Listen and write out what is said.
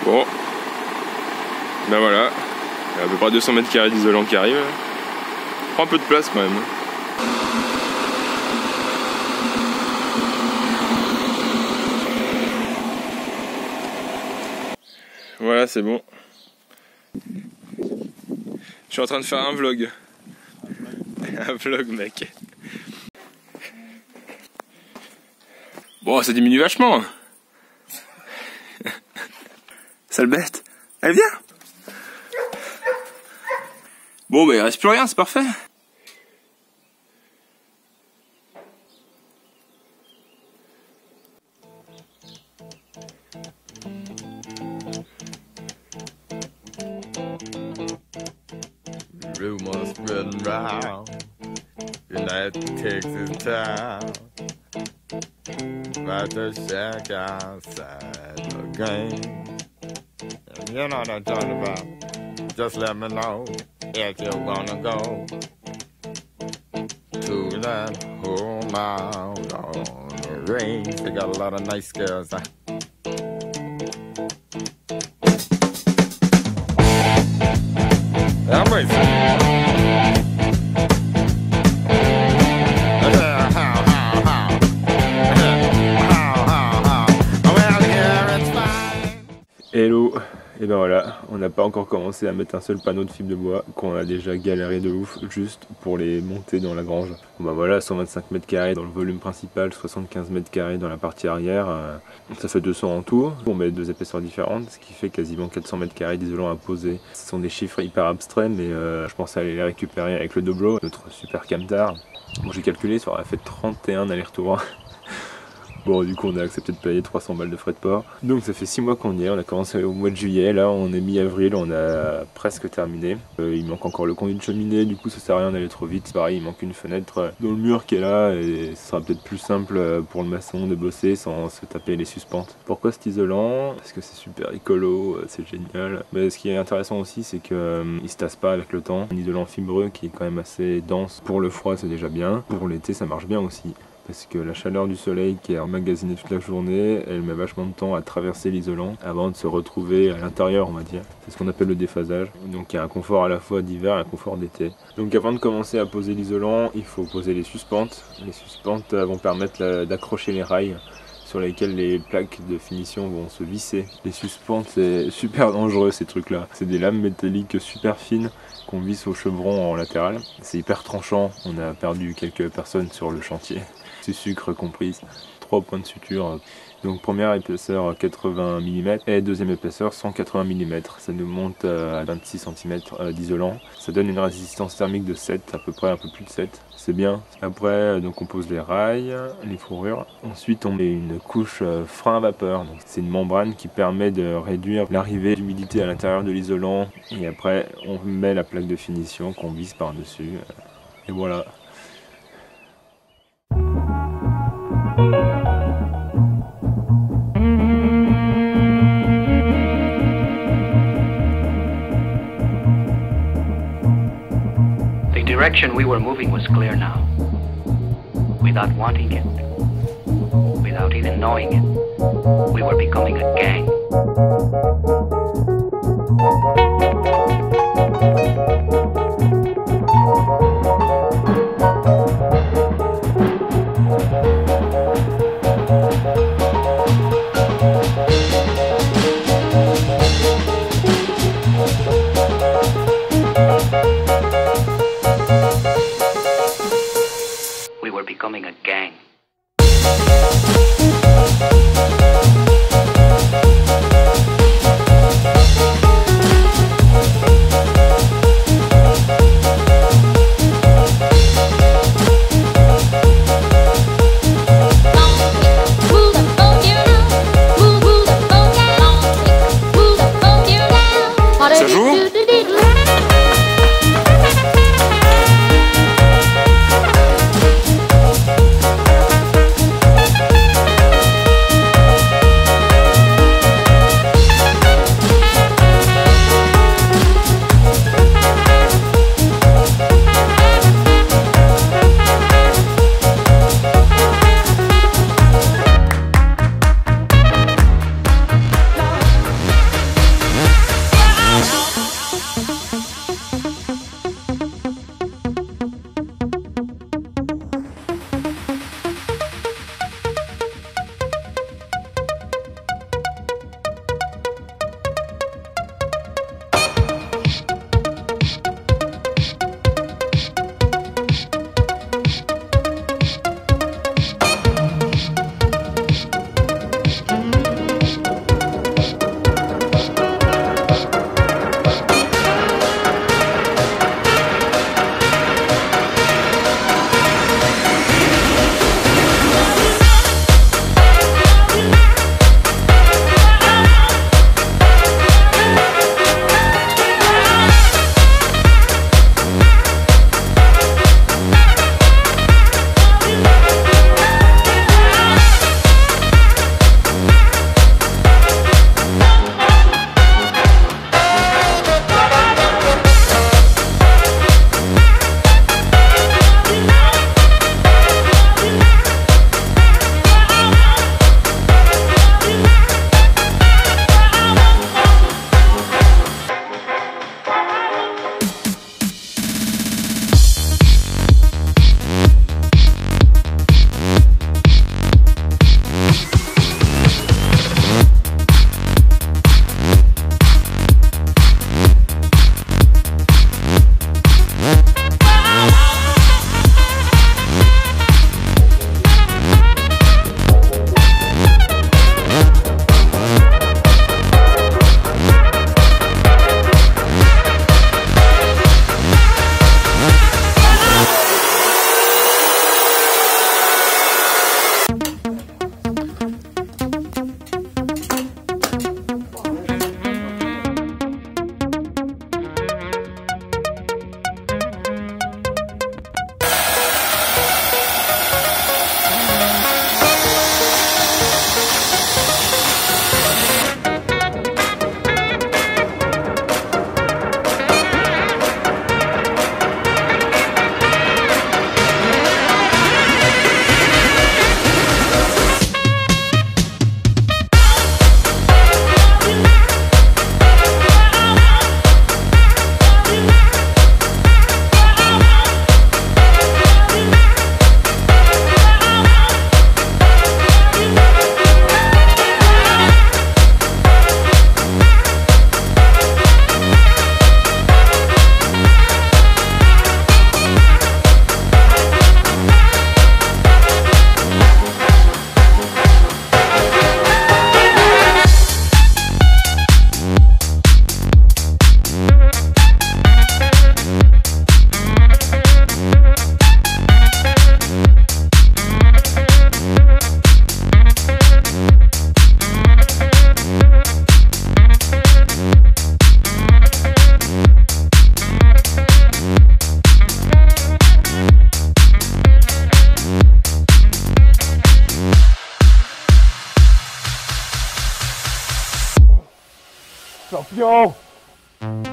Bon, ben voilà, il y a à peu près 200 mètres carrés d'isolant qui arrive. Prend un peu de place quand même. Voilà, c'est bon. Je suis en train de faire un vlog. Un vlog, mec. Bon, ça diminue vachement. Sale bête. Elle vient. Bon, bah il reste plus rien, c'est parfait. Rumors spreading round United Texas town about the shack outside the game. You know what I'm talking about. Just let me know if you wanna go to that home out on the range. They got a lot of nice girls. I'm racing. Hello, et ben voilà, on n'a pas encore commencé à mettre un seul panneau de fibre de bois, qu'on a déjà galéré de ouf juste pour les monter dans la grange. Bon ben voilà, 125 mètres carrés dans le volume principal, 75 mètres carrés dans la partie arrière, ça fait 200 en tout. On met deux épaisseurs différentes, ce qui fait quasiment 400 mètres carrés d'isolant à poser. Ce sont des chiffres hyper abstraits, mais je pense aller les récupérer avec le Doblo, notre super camtar. Bon, j'ai calculé, ça aurait fait 31 allers-retours. Bon, du coup on a accepté de payer 300 balles de frais de port. Donc ça fait 6 mois qu'on y est, on a commencé au mois de juillet, là on est mi-avril, on a presque terminé. Il manque encore le conduit de cheminée, du coup ça sert à rien d'aller trop vite. Pareil, il manque une fenêtre dans le mur qui est là et ce sera peut-être plus simple pour le maçon de bosser sans se taper les suspentes. Pourquoi cet isolant? Parce que c'est super écolo, c'est génial. Mais ce qui est intéressant aussi c'est qu'il se tasse pas avec le temps. Un isolant fibreux qui est quand même assez dense. Pour le froid c'est déjà bien, pour l'été ça marche bien aussi. Parce que la chaleur du soleil qui est emmagasinée toute la journée, elle met vachement de temps à traverser l'isolant avant de se retrouver à l'intérieur, on va dire. C'est ce qu'on appelle le déphasage. Donc il y a un confort à la fois d'hiver et un confort d'été. Donc avant de commencer à poser l'isolant, il faut poser les suspentes. Les suspentes vont permettre d'accrocher les rails sur lesquels les plaques de finition vont se visser. Les suspentes, c'est super dangereux ces trucs-là. C'est des lames métalliques super fines qu'on visse au chevron en latéral. C'est hyper tranchant, on a perdu quelques personnes sur le chantier. C'est sucre comprise, 3 points de suture. Donc première épaisseur 80 mm et deuxième épaisseur 180 mm. Ça nous monte à 26 cm d'isolant. Ça donne une résistance thermique de 7, à peu près un peu plus de 7. C'est bien. Après donc on pose les rails, les fourrures. Ensuite on met une couche frein à vapeur. C'est une membrane qui permet de réduire l'arrivée d'humidité à l'intérieur de l'isolant. Et après on met la plaque de finition qu'on visse par-dessus. Et voilà. The direction we were moving was clear now. Without wanting it, without even knowing it, we were becoming a gang. Becoming a gang. Ça joue? Champion!